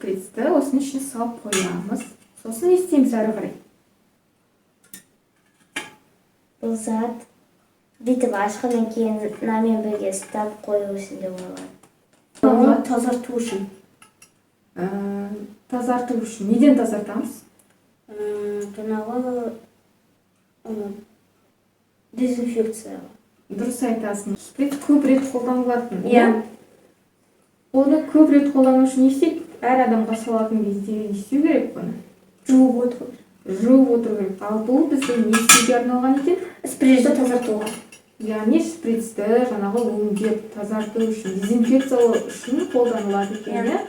шприцті осының ішіне салып қоямыз. Сосын не істейміз әрі қарай? Бұл зат бүйтіп ашқаннан кейін мынамен бірге ұстап қою үшін де болады. Оны тазарту үшін. Тазарту үшін. Неден тазартамыз? Жаңағы дезинфекцияға. Дұрыс айтасың. Шприц көп рет қолданылатын. Иә. Оны көп рет қолдану үшін не істейді? Әр адамға салатын кезде не істеу керек бұны? Жуып отыру. Жуып отыру керек. Ал бұл бізде не істеуге арналған екен? Шприцті тазартуға. Яғни шприцті жаңағы өңдеп тазарту үшін, дезинфекциялау үшін қолданылады екен, иә?